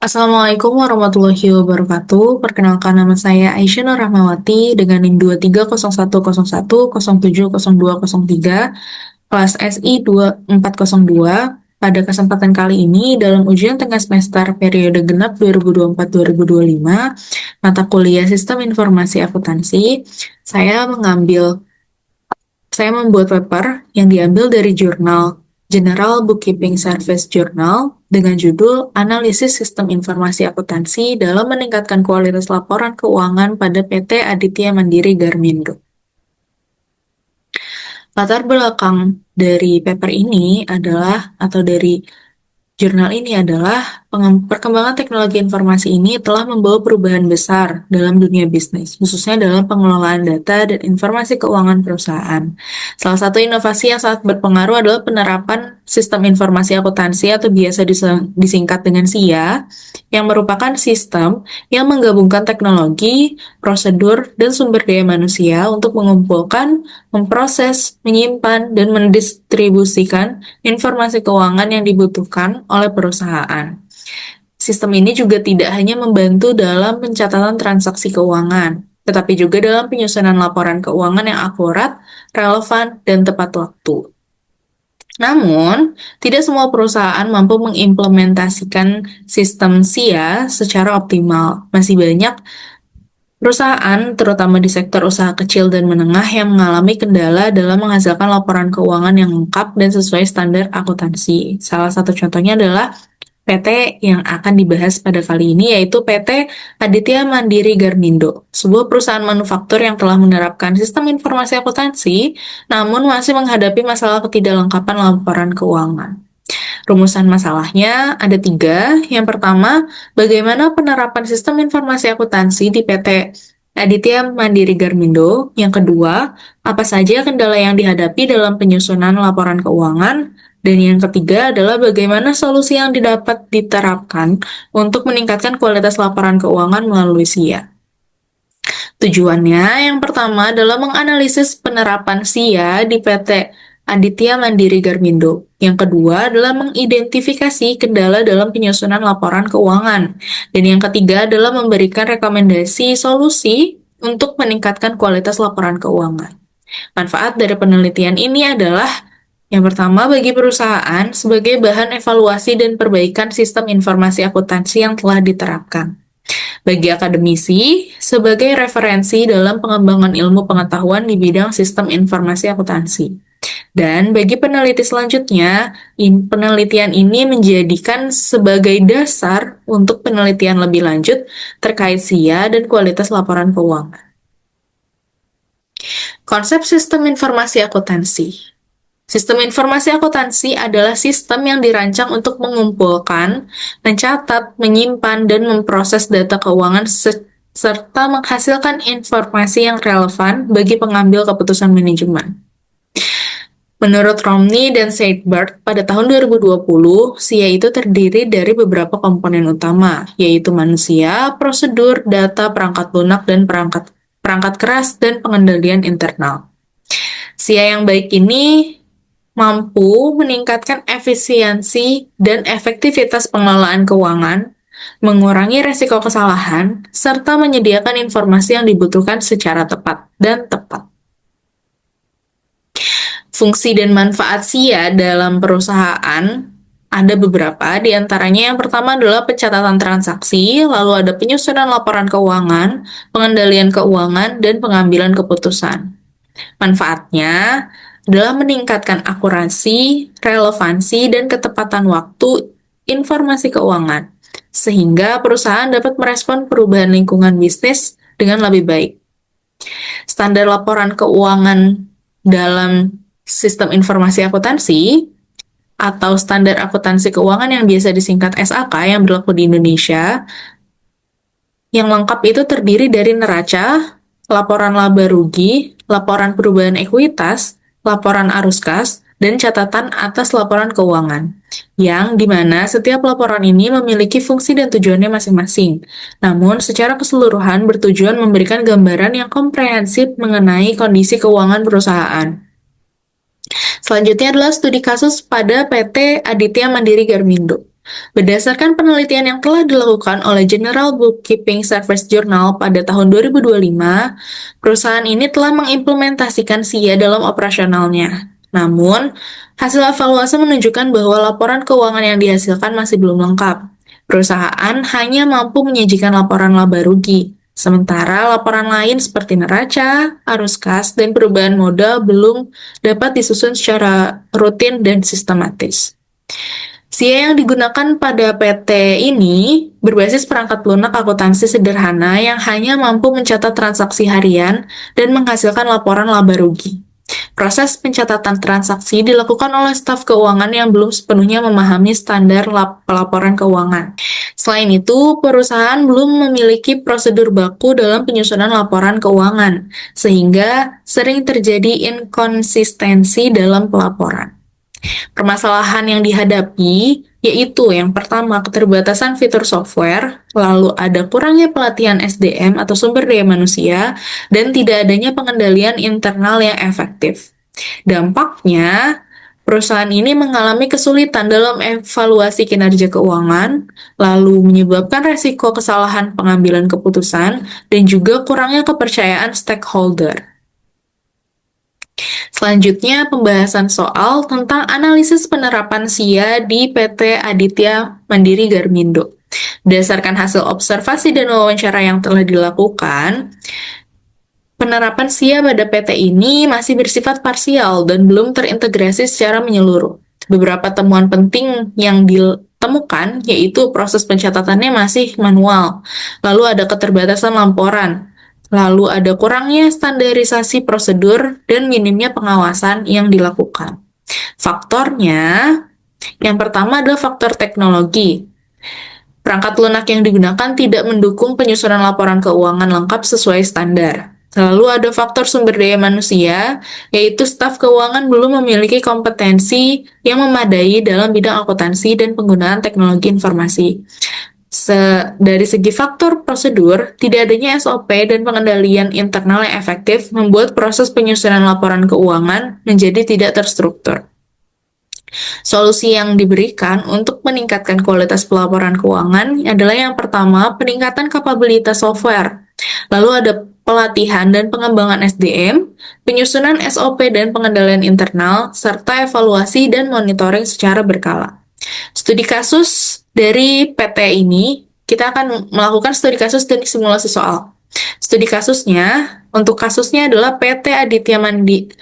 Assalamualaikum warahmatullahi wabarakatuh. Perkenalkan nama saya Aisyah Nur Rahmawati dengan NIM 230101070203, kelas SI 2402. Pada kesempatan kali ini, dalam ujian tengah semester periode genap 2024-2025, mata kuliah Sistem Informasi Akuntansi, saya membuat paper yang diambil dari jurnal General Bookkeeping Service Journal dengan judul Analisis Sistem Informasi Akuntansi dalam Meningkatkan Kualitas Laporan Keuangan pada PT Aditya Mandiri Garmindo. Latar belakang dari paper ini adalah, atau dari jurnal ini adalah perkembangan teknologi informasi ini telah membawa perubahan besar dalam dunia bisnis, khususnya dalam pengelolaan data dan informasi keuangan perusahaan. Salah satu inovasi yang sangat berpengaruh adalah penerapan sistem informasi akuntansi atau biasa disingkat dengan SIA, yang merupakan sistem yang menggabungkan teknologi, prosedur, dan sumber daya manusia untuk mengumpulkan, memproses, menyimpan, dan mendistribusikan informasi keuangan yang dibutuhkan oleh perusahaan. Sistem ini juga tidak hanya membantu dalam pencatatan transaksi keuangan, tetapi juga dalam penyusunan laporan keuangan yang akurat, relevan, dan tepat waktu. Namun, tidak semua perusahaan mampu mengimplementasikan sistem SIA secara optimal. Masih banyak perusahaan, terutama di sektor usaha kecil dan menengah, yang mengalami kendala dalam menghasilkan laporan keuangan yang lengkap dan sesuai standar akuntansi. Salah satu contohnya adalah PT yang akan dibahas pada kali ini, yaitu PT Aditya Mandiri Garmindo, sebuah perusahaan manufaktur yang telah menerapkan sistem informasi akuntansi, namun masih menghadapi masalah ketidaklengkapan laporan keuangan. Rumusan masalahnya ada 3. Yang pertama, bagaimana penerapan sistem informasi akuntansi di PT Aditya Mandiri Garmindo. Yang kedua, apa saja kendala yang dihadapi dalam penyusunan laporan keuangan. Dan yang ketiga adalah bagaimana solusi yang didapat diterapkan untuk meningkatkan kualitas laporan keuangan melalui SIA. Tujuannya yang pertama adalah menganalisis penerapan SIA di PT Aditya Mandiri Garmindo. Yang kedua adalah mengidentifikasi kendala dalam penyusunan laporan keuangan. Dan yang ketiga adalah memberikan rekomendasi solusi untuk meningkatkan kualitas laporan keuangan. Manfaat dari penelitian ini adalah yang pertama, bagi perusahaan sebagai bahan evaluasi dan perbaikan sistem informasi akuntansi yang telah diterapkan. Bagi akademisi, sebagai referensi dalam pengembangan ilmu pengetahuan di bidang sistem informasi akuntansi. Dan bagi peneliti selanjutnya, penelitian ini menjadikan sebagai dasar untuk penelitian lebih lanjut terkait SIA dan kualitas laporan keuangan. Konsep sistem informasi akuntansi. Sistem informasi akuntansi adalah sistem yang dirancang untuk mengumpulkan, mencatat, menyimpan, dan memproses data keuangan serta menghasilkan informasi yang relevan bagi pengambil keputusan manajemen. Menurut Romney dan Seidberg, pada tahun 2020, SIA itu terdiri dari beberapa komponen utama, yaitu manusia, prosedur, data, perangkat lunak, dan perangkat keras, dan pengendalian internal. SIA yang baik ini mampu meningkatkan efisiensi dan efektivitas pengelolaan keuangan, mengurangi resiko kesalahan, serta menyediakan informasi yang dibutuhkan secara tepat dan tepat. Fungsi dan manfaat SIA dalam perusahaan ada beberapa, di antaranya yang pertama adalah pencatatan transaksi, lalu ada penyusunan laporan keuangan, pengendalian keuangan, dan pengambilan keputusan. Manfaatnya adalah meningkatkan akurasi, relevansi, dan ketepatan waktu informasi keuangan, sehingga perusahaan dapat merespon perubahan lingkungan bisnis dengan lebih baik. Standar laporan keuangan dalam sistem informasi akuntansi atau standar akuntansi keuangan yang biasa disingkat SAK yang berlaku di Indonesia, yang lengkap itu terdiri dari neraca, laporan laba rugi, laporan perubahan ekuitas, laporan arus kas, dan catatan atas laporan keuangan, yang dimana setiap laporan ini memiliki fungsi dan tujuannya masing-masing. Namun, secara keseluruhan bertujuan memberikan gambaran yang komprehensif mengenai kondisi keuangan perusahaan. Selanjutnya adalah studi kasus pada PT Aditya Mandiri Garmindo. Berdasarkan penelitian yang telah dilakukan oleh General Bookkeeping Service Journal pada tahun 2025, perusahaan ini telah mengimplementasikan SIA dalam operasionalnya. Namun, hasil evaluasi menunjukkan bahwa laporan keuangan yang dihasilkan masih belum lengkap. Perusahaan hanya mampu menyajikan laporan laba rugi, sementara laporan lain seperti neraca, arus kas, dan perubahan modal belum dapat disusun secara rutin dan sistematis. SIA yang digunakan pada PT ini berbasis perangkat lunak akuntansi sederhana yang hanya mampu mencatat transaksi harian dan menghasilkan laporan laba rugi. Proses pencatatan transaksi dilakukan oleh staf keuangan yang belum sepenuhnya memahami standar pelaporan keuangan. Selain itu, perusahaan belum memiliki prosedur baku dalam penyusunan laporan keuangan, sehingga sering terjadi inkonsistensi dalam pelaporan. Permasalahan yang dihadapi yaitu yang pertama keterbatasan fitur software, lalu ada kurangnya pelatihan SDM atau sumber daya manusia, dan tidak adanya pengendalian internal yang efektif. Dampaknya, perusahaan ini mengalami kesulitan dalam evaluasi kinerja keuangan, lalu menyebabkan resiko kesalahan pengambilan keputusan, dan juga kurangnya kepercayaan stakeholder. Selanjutnya, pembahasan soal tentang analisis penerapan SIA di PT Aditya Mandiri Garmindo. Berdasarkan hasil observasi dan wawancara yang telah dilakukan, penerapan SIA pada PT ini masih bersifat parsial dan belum terintegrasi secara menyeluruh. Beberapa temuan penting yang ditemukan yaitu proses pencatatannya masih manual, lalu ada keterbatasan laporan, lalu ada kurangnya standarisasi prosedur dan minimnya pengawasan yang dilakukan. Faktornya, yang pertama adalah faktor teknologi. Perangkat lunak yang digunakan tidak mendukung penyusunan laporan keuangan lengkap sesuai standar. Lalu ada faktor sumber daya manusia, yaitu staf keuangan belum memiliki kompetensi yang memadai dalam bidang akuntansi dan penggunaan teknologi informasi. Dari segi faktor prosedur, tidak adanya SOP dan pengendalian internal yang efektif membuat proses penyusunan laporan keuangan menjadi tidak terstruktur. Solusi yang diberikan untuk meningkatkan kualitas pelaporan keuangan adalah yang pertama, peningkatan kapabilitas software. Lalu ada pelatihan dan pengembangan SDM, penyusunan SOP dan pengendalian internal, serta evaluasi dan monitoring secara berkala. Studi kasus dari PT ini, kita akan melakukan studi kasus dan simulasi soal. Studi kasusnya, untuk kasusnya adalah PT Aditya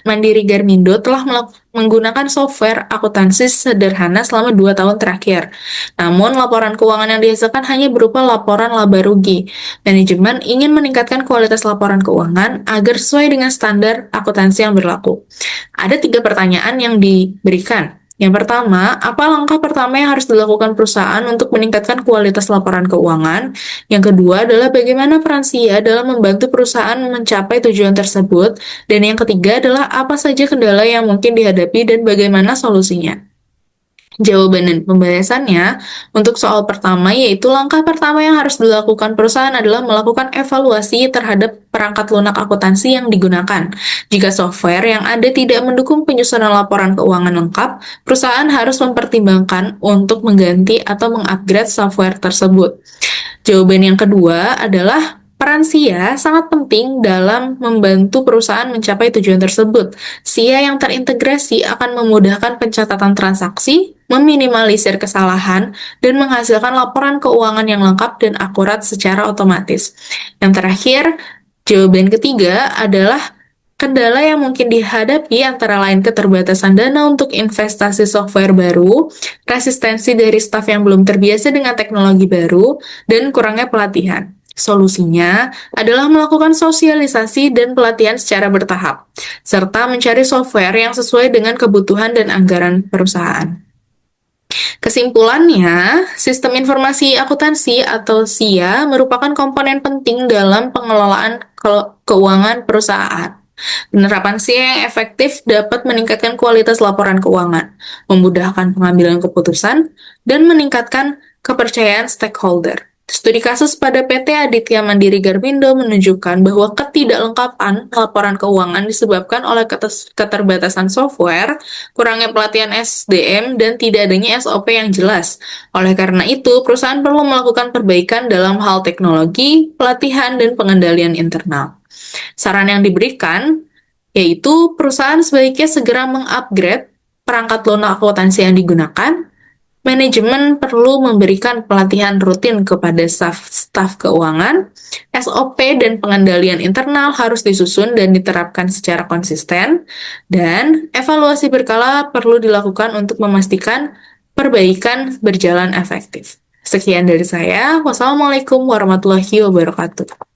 Mandiri Garmindo telah menggunakan software akuntansi sederhana selama 2 tahun terakhir. Namun, laporan keuangan yang dihasilkan hanya berupa laporan laba rugi. Manajemen ingin meningkatkan kualitas laporan keuangan agar sesuai dengan standar akuntansi yang berlaku. Ada 3 pertanyaan yang diberikan. Yang pertama, apa langkah pertama yang harus dilakukan perusahaan untuk meningkatkan kualitas laporan keuangan? Yang kedua adalah bagaimana peran SIA dalam membantu perusahaan mencapai tujuan tersebut? Dan yang ketiga adalah apa saja kendala yang mungkin dihadapi dan bagaimana solusinya? Jawaban dan pembahasannya untuk soal pertama yaitu langkah pertama yang harus dilakukan perusahaan adalah melakukan evaluasi terhadap perangkat lunak akuntansi yang digunakan. Jika software yang ada tidak mendukung penyusunan laporan keuangan lengkap, perusahaan harus mempertimbangkan untuk mengganti atau mengupgrade software tersebut. Jawaban yang kedua adalah peran SIA sangat penting dalam membantu perusahaan mencapai tujuan tersebut. SIA yang terintegrasi akan memudahkan pencatatan transaksi, meminimalisir kesalahan, dan menghasilkan laporan keuangan yang lengkap dan akurat secara otomatis. Yang terakhir, jawaban ketiga adalah kendala yang mungkin dihadapi antara lain keterbatasan dana untuk investasi software baru, resistensi dari staf yang belum terbiasa dengan teknologi baru, dan kurangnya pelatihan. Solusinya adalah melakukan sosialisasi dan pelatihan secara bertahap, serta mencari software yang sesuai dengan kebutuhan dan anggaran perusahaan. Kesimpulannya, sistem informasi akuntansi atau SIA merupakan komponen penting dalam pengelolaan keuangan perusahaan. Penerapan SIA yang efektif dapat meningkatkan kualitas laporan keuangan, memudahkan pengambilan keputusan, dan meningkatkan kepercayaan stakeholder. Studi kasus pada PT Aditya Mandiri Garbindo menunjukkan bahwa ketidaklengkapan laporan keuangan disebabkan oleh keterbatasan software, kurangnya pelatihan SDM, dan tidak adanya SOP yang jelas. Oleh karena itu, perusahaan perlu melakukan perbaikan dalam hal teknologi, pelatihan, dan pengendalian internal. Saran yang diberikan yaitu perusahaan sebaiknya segera mengupgrade perangkat lunak akuntansi yang digunakan. Manajemen perlu memberikan pelatihan rutin kepada staf keuangan, SOP dan pengendalian internal harus disusun dan diterapkan secara konsisten, dan evaluasi berkala perlu dilakukan untuk memastikan perbaikan berjalan efektif. Sekian dari saya. Wassalamualaikum warahmatullahi wabarakatuh.